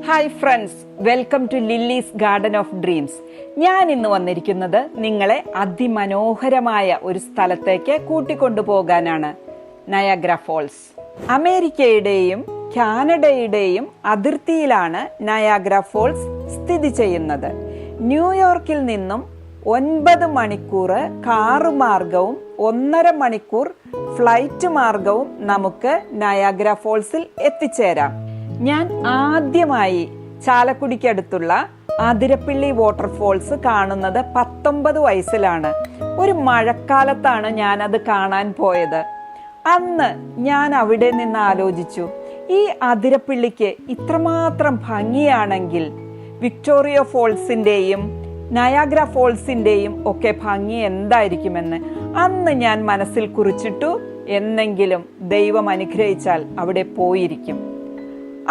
Hi friends, welcome to Lily's garden of dreams. ഞാൻ ഇന്ന് വന്നിരിക്കുന്നത് നിങ്ങളെ അതിമനോഹരമായ ഒരു സ്ഥലത്തേക്ക് കൂട്ടിക്കൊണ്ടുപോകാനാണ്. Niagara false. അമേരിക്കയുടെയും കാനഡയുടെയും അതിർത്തിയിലാണ് നയാഗ്ര ഫോൾസ് സ്ഥിതി ചെയ്യുന്നത്. ന്യൂയോർക്കിൽ നിന്നും 9 മണിക്കൂർ കാറ് മാർഗവും 1.5 മണിക്കൂർ ഫ്ലൈറ്റ് മാർഗവും നമുക്ക് നയാഗ്ര ഫോൾസിൽ എത്തിച്ചേരാം. ഞാൻ ആദ്യമായി ചാലക്കുടിക്കടുത്തുള്ള അതിരപ്പിള്ളി വാട്ടർഫോൾസ് കാണുന്നത് 19 വയസ്സിലാണ്. ഒരു മഴക്കാലത്താണ് ഞാനത് കാണാൻ പോയത്. അന്ന് ഞാൻ അവിടെ നിന്ന് ആലോചിച്ചു, ഈ അതിരപ്പിള്ളിക്ക് ഇത്രമാത്രം ഭംഗിയാണെങ്കിൽ വിക്ടോറിയ ഫോൾസിന്റെയും നയാഗ്ര ഫോൾസിന്റെയും ഒക്കെ ഭംഗി എന്തായിരിക്കുമെന്ന് അന്ന് ഞാൻ മനസ്സിൽ കുറിച്ചിട്ടു. എന്നെങ്കിലും ദൈവം അനുഗ്രഹിച്ചാൽ അവിടെ പോയിരിക്കും.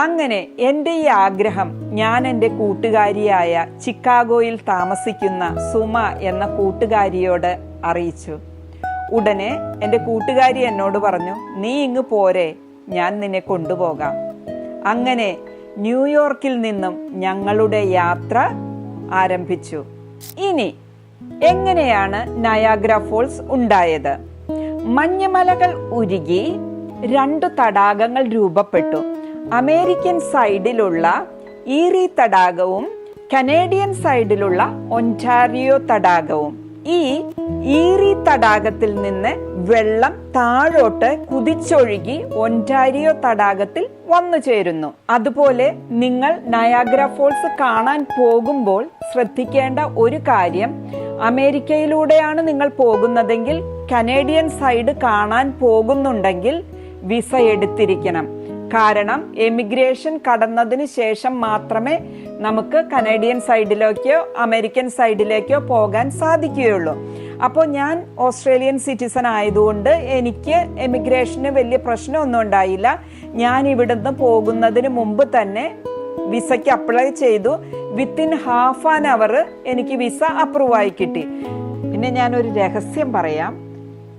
അങ്ങനെ എൻ്റെ ഈ ആഗ്രഹം ഞാൻ എൻ്റെ കൂട്ടുകാരിയായ ചിക്കാഗോയിൽ താമസിക്കുന്ന സുമ എന്ന കൂട്ടുകാരിയോട് അറിയിച്ചു. ഉടനെ എൻ്റെ കൂട്ടുകാരി എന്നോട് പറഞ്ഞു, നീ ഇങ്ങ് പോരെ, ഞാൻ നിന്നെ കൊണ്ടുപോകാം. അങ്ങനെ ന്യൂയോർക്കിൽ നിന്നും ഞങ്ങളുടെ യാത്ര ആരംഭിച്ചു. ഇനി എങ്ങനെയാണ് നയാഗ്ര ഫോൾസ് ഉണ്ടായത്? മഞ്ഞുമലകൾ ഉരുകി 2 തടാകങ്ങൾ രൂപപ്പെട്ടു. അമേരിക്കൻ സൈഡിലുള്ള ഈറി തടാകവും കനേഡിയൻ സൈഡിലുള്ള ഒന്റാരിയോ തടാകവും. ഈ ഈറി തടാകത്തിൽ നിന്ന് വെള്ളം താഴോട്ട് കുതിച്ചൊഴുകി ഒന്റാരിയോ തടാകത്തിൽ വന്നു ചേരുന്നു. അതുപോലെ നിങ്ങൾ നയാഗ്ര ഫോൾസ് കാണാൻ പോകുമ്പോൾ ശ്രദ്ധിക്കേണ്ട ഒരു കാര്യം, അമേരിക്കയിലൂടെയാണ് നിങ്ങൾ പോകുന്നതെങ്കിൽ, കനേഡിയൻ സൈഡ് കാണാൻ പോകുന്നുണ്ടെങ്കിൽ വിസ എടുത്തിരിക്കണം. കാരണം എമിഗ്രേഷൻ കടന്നതിന് ശേഷം മാത്രമേ നമുക്ക് കനേഡിയൻ സൈഡിലേക്കോ അമേരിക്കൻ സൈഡിലേക്കോ പോകാൻ സാധിക്കുകയുള്ളൂ. അപ്പോൾ ഞാൻ ഓസ്ട്രേലിയൻ സിറ്റിസൺ ആയതുകൊണ്ട് എനിക്ക് എമിഗ്രേഷന് വലിയ പ്രശ്നമൊന്നും ഉണ്ടായില്ല. ഞാൻ ഇവിടുന്ന് പോകുന്നതിന് മുമ്പ് തന്നെ വിസയ്ക്ക് അപ്ലൈ ചെയ്തു. വിത്തിൻ ഹാഫ് ആൻ അവർ എനിക്ക് വിസ അപ്രൂവ് ആയി കിട്ടി. പിന്നെ ഞാനൊരു രഹസ്യം പറയാം,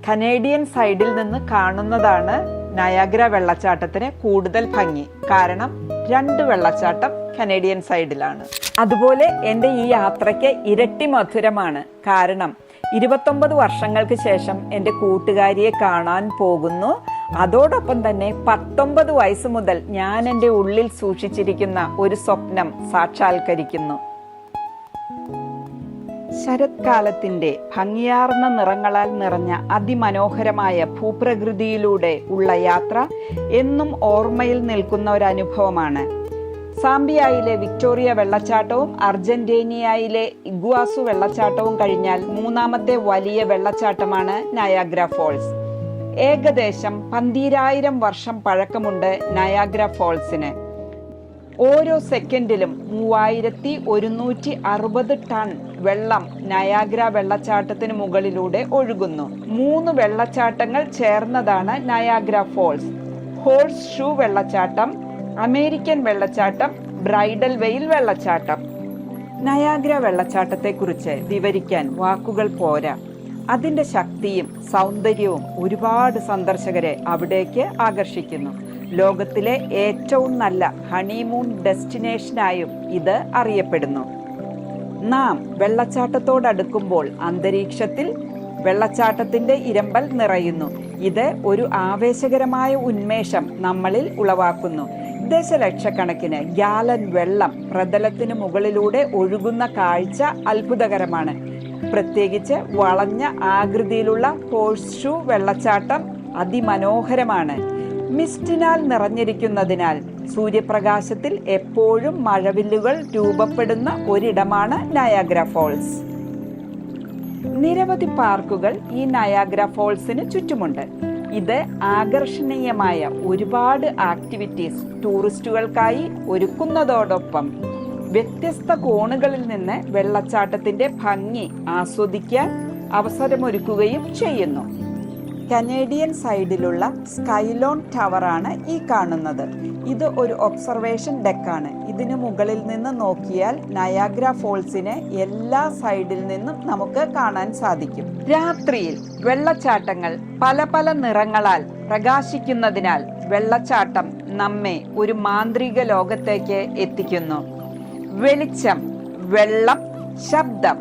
കനേഡിയൻ സൈഡിൽ നിന്ന് കാണുന്നതാണ് നയാഗ്ര വെള്ളച്ചാട്ടത്തിന് കൂടുതൽ ഭംഗി. കാരണം 2 വെള്ളച്ചാട്ടം കനേഡിയൻ സൈഡിലാണ്. അതുപോലെ എൻ്റെ ഈ യാത്രയ്ക്ക് ഇരട്ടി മധുരമാണ്. കാരണം 29 വർഷങ്ങൾക്ക് ശേഷം എൻ്റെ കൂട്ടുകാരിയെ കാണാൻ പോകുന്നു. അതോടൊപ്പം തന്നെ 19 വയസ്സ് മുതൽ ഞാൻ എൻ്റെ ഉള്ളിൽ സൂക്ഷിച്ചിരിക്കുന്ന ഒരു സ്വപ്നം സാക്ഷാത്കരിക്കുന്നു. ശരത്കാലത്തിന്റെ ഭംഗിയാർന്ന നിറങ്ങളാൽ നിറഞ്ഞ അതിമനോഹരമായ ഭൂപ്രകൃതിയിലൂടെ ഉള്ള യാത്ര എന്നും ഓർമ്മയിൽ നിൽക്കുന്ന ഒരു അനുഭവമാണ്. സാംബിയയിലെ വിക്ടോറിയ വെള്ളച്ചാട്ടവും അർജന്റീനയിലെ ഇഗ്വാസു വെള്ളച്ചാട്ടവും കഴിഞ്ഞാൽ 3ാമത്തെ വലിയ വെള്ളച്ചാട്ടമാണ് നയാഗ്ര ഫോൾസ്. ഏകദേശം 12,000 വർഷം പഴക്കമുണ്ട് നയാഗ്ര ഫോൾസിന്. ഓരോ സെക്കൻഡിലും 3160 ടൺ വെള്ളം നയാഗ്ര വെള്ളച്ചാട്ടത്തിന് മുകളിലൂടെ ഒഴുകുന്നു. 3 വെള്ളച്ചാട്ടങ്ങൾ ചേർന്നതാണ് നയാഗ്ര ഫോൾസ്. ഹോഴ്സ് ഷൂ വെള്ളച്ചാട്ടം, അമേരിക്കൻ വെള്ളച്ചാട്ടം, ബ്രൈഡൽ വെയിൽ വെള്ളച്ചാട്ടം. നയാഗ്ര വെള്ളച്ചാട്ടത്തെക്കുറിച്ച് വിവരിക്കാൻ വാക്കുകൾ പോരാ. അതിൻ്റെ ശക്തിയും സൗന്ദര്യവും ഒരുപാട് സന്ദർശകരെ അവിടേക്ക് ആകർഷിക്കുന്നു. ലോകത്തിലെ ഏറ്റവും നല്ല ഹണിമൂൺ ഡെസ്റ്റിനേഷനായും ഇത് അറിയപ്പെടുന്നു. നാം വെള്ളച്ചാട്ടത്തോടടുക്കുമ്പോൾ അന്തരീക്ഷത്തിൽ വെള്ളച്ചാട്ടത്തിന്റെ ഇരമ്പൽ നിറയുന്നു. ഇത് ഒരു ആവേശകരമായ ഉന്മേഷം നമ്മളിൽ ഉളവാക്കുന്നു. ദശലക്ഷക്കണക്കിന് ഗാലൻ വെള്ളം പ്രതലത്തിന് മുകളിലൂടെ ഒഴുകുന്ന കാഴ്ച അത്ഭുതകരമാണ്. പ്രത്യേകിച്ച് വളഞ്ഞ ആകൃതിയിലുള്ള ഹോഴ്സ് ഷൂ വെള്ളച്ചാട്ടം അതിമനോഹരമാണ്. മിസ്റ്റിനാൽ നിറഞ്ഞിരിക്കുന്നതിനാൽ സൂര്യപ്രകാശത്തിൽ എപ്പോഴും മഴവില്ലുകൾ രൂപപ്പെടുന്ന ഒരിടമാണ് നയാഗ്ര ഫോൾസ്. നിരവധി പാർക്കുകൾ ഈ നയാഗ്ര ഫോൾസിന് ചുറ്റുമുണ്ട്. ഇത് ആകർഷണീയമായ ഒരുപാട് ആക്ടിവിറ്റീസ് ടൂറിസ്റ്റുകൾക്കായി ഒരുക്കുന്നതോടൊപ്പം വ്യത്യസ്ത കോണുകളിൽ നിന്ന് വെള്ളച്ചാട്ടത്തിന്റെ ഭംഗി ആസ്വദിക്കാൻ അവസരമൊരുക്കുകയും ചെയ്യുന്നു. കനേഡിയൻ സൈഡിലുള്ള സ്കൈലോൺ ടവറാണ് ഈ കാണുന്നത്. ഇത് ഒരു ഒബ്സർവേഷൻ ഡെക്കാണ്. ഇതിനു മുകളിൽ നിന്ന് നോക്കിയാൽ നയാഗ്ര ഫോൾസിനെ എല്ലാ സൈഡിൽ നിന്നും നമുക്ക് കാണാൻ സാധിക്കും. രാത്രിയിൽ വെള്ളച്ചാട്ടങ്ങൾ പല പല നിറങ്ങളാൽ പ്രകാശിക്കുന്നതിനാൽ വെള്ളച്ചാട്ടം നമ്മെ ഒരു മാന്ത്രിക ലോകത്തേക്ക് എത്തിക്കുന്നു. വെളിച്ചം, വെള്ളം, ശബ്ദം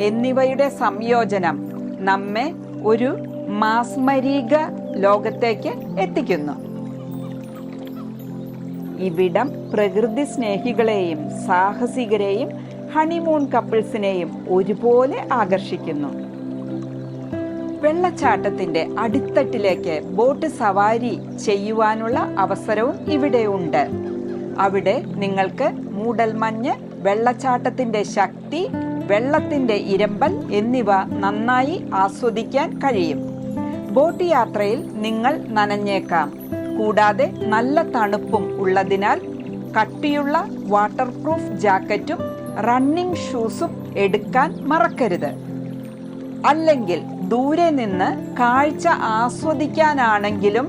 എന്നിവയുടെ സംയോജനം നമ്മെ ഒരു മാസ്മരിക ലോകത്തേക്ക് എത്തിക്കുന്നു. ഇവിടം പ്രകൃതി സ്നേഹികളെയും സാഹസികരെയും ഹണിമൂൺ കപ്പിൾസിനെയും ഒരുപോലെ ആകർഷിക്കുന്നു. വെള്ളച്ചാട്ടത്തിന്റെ അടിത്തട്ടിലേക്ക് ബോട്ട് സവാരി ചെയ്യുവാനുള്ള അവസരവും ഇവിടെ ഉണ്ട്. അവിടെ നിങ്ങൾക്ക് മൂടൽമഞ്ഞ്, വെള്ളച്ചാട്ടത്തിന്റെ ശക്തി, വെള്ളത്തിന്റെ ഇരമ്പൽ എന്നിവ നന്നായി ആസ്വദിക്കാൻ കഴിയും. ബോട്ട് യാത്രയിൽ നിങ്ങൾ നനഞ്ഞേക്കാം. കൂടാതെ നല്ല തണുപ്പും ഉള്ളതിനാൽ കട്ടിയുള്ള വാട്ടർ പ്രൂഫ് ജാക്കറ്റും റണ്ണിംഗ് ഷൂസും എടുക്കാൻ മറക്കരുത്. അല്ലെങ്കിൽ ദൂരെ നിന്ന് കാഴ്ച ആസ്വദിക്കാനാണെങ്കിലും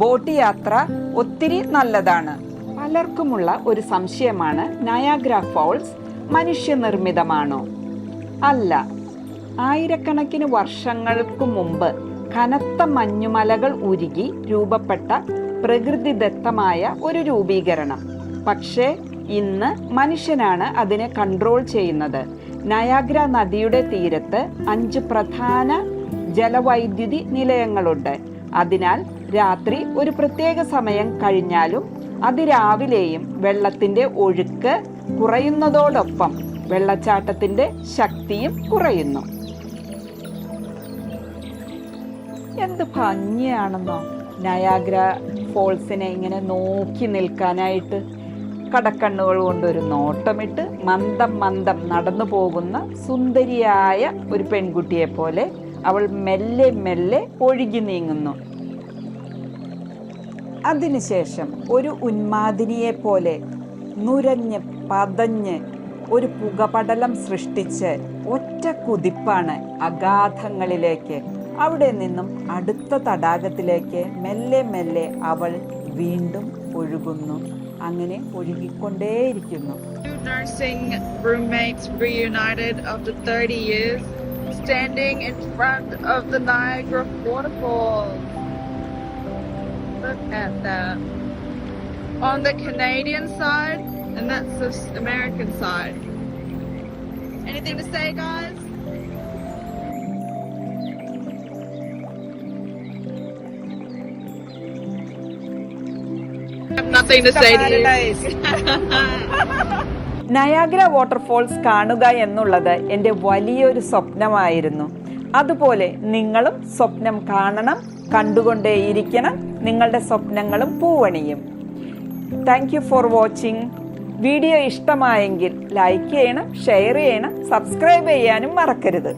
ബോട്ട് യാത്ര ഒത്തിരി നല്ലതാണ്. പലർക്കുമുള്ള ഒരു സംശയമാണ്, നയാഗ്ര ഫോൾസ് മനുഷ്യനിർമ്മിതമാണോ? അല്ല. ആയിരക്കണക്കിന് വർഷങ്ങൾക്ക് മുമ്പ് കനത്ത മഞ്ഞുമലകൾ ഉരുകി രൂപപ്പെട്ട പ്രകൃതിദത്തമായ ഒരു രൂപീകരണം. പക്ഷേ ഇന്ന് മനുഷ്യനാണ് അതിനെ കൺട്രോൾ ചെയ്യുന്നത്. നയാഗ്ര നദിയുടെ തീരത്ത് 5 പ്രധാന ജലവൈദ്യുതി നിലയങ്ങളുണ്ട്. അതിനാൽ രാത്രി ഒരു പ്രത്യേക സമയം കഴിഞ്ഞാലും അതിരാവിലെയും വെള്ളത്തിന്റെ ഒഴുക്ക് കുറയുന്നതോടൊപ്പം വെള്ളച്ചാട്ടത്തിന്റെ ശക്തിയും കുറയുന്നു. എന്ത് ഭംഗിയാണെന്നോ നയാഗ്ര ഫോൾസിനെ ഇങ്ങനെ നോക്കി നിൽക്കാനായിട്ട്. കടക്കണ്ണുകൾ കൊണ്ടൊരു നോട്ടമിട്ട് മന്ദം മന്ദം നടന്നു പോകുന്ന സുന്ദരിയായ ഒരു പെൺകുട്ടിയെ പോലെ അവൾ മെല്ലെ മെല്ലെ ഒഴുകി നീങ്ങുന്നു. അതിനുശേഷം ഒരു ഉന്മാദിനിയെ പോലെ നുരഞ്ഞ് പതഞ്ഞ് ഒരു പുകപടലം സൃഷ്ടിച്ച് ഒറ്റ കുതിപ്പാണ് അഗാധങ്ങളിലേക്ക്. അവിടെ നിന്നും അടുത്ത തടാകത്തിലേക്ക് മെല്ലെ മെല്ലെ അവൾ വീണ്ടും ഒഴുകുന്നു. അങ്ങനെ ഒഴുകിക്കൊണ്ടേയിരിക്കുന്നു. Nursing roommates reunited after 30 years, standing in front of the Niagara waterfalls. Look at that. On the Canadian side, and that's the American side. Anything to say, guys? I have nothing to say to you. Niagara waterfalls കാണുക എന്നുള്ളത് എൻ്റെ വലിയൊരു സ്വപ്നമായിരുന്നു. അതുപോലെ നിങ്ങളും സ്വപ്നം കാണണം, കണ്ടുകൊണ്ടേയിരിക്കണം. നിങ്ങളുടെ സ്വപ്നങ്ങളും പൂവണിയും. Thank you for watching. Video ഇഷ്ടമായെങ്കിൽ ലൈക്ക് ചെയ്യണം, ഷെയർ ചെയ്യണം, സബ്സ്ക്രൈബ് ചെയ്യാനും മറക്കരുത്.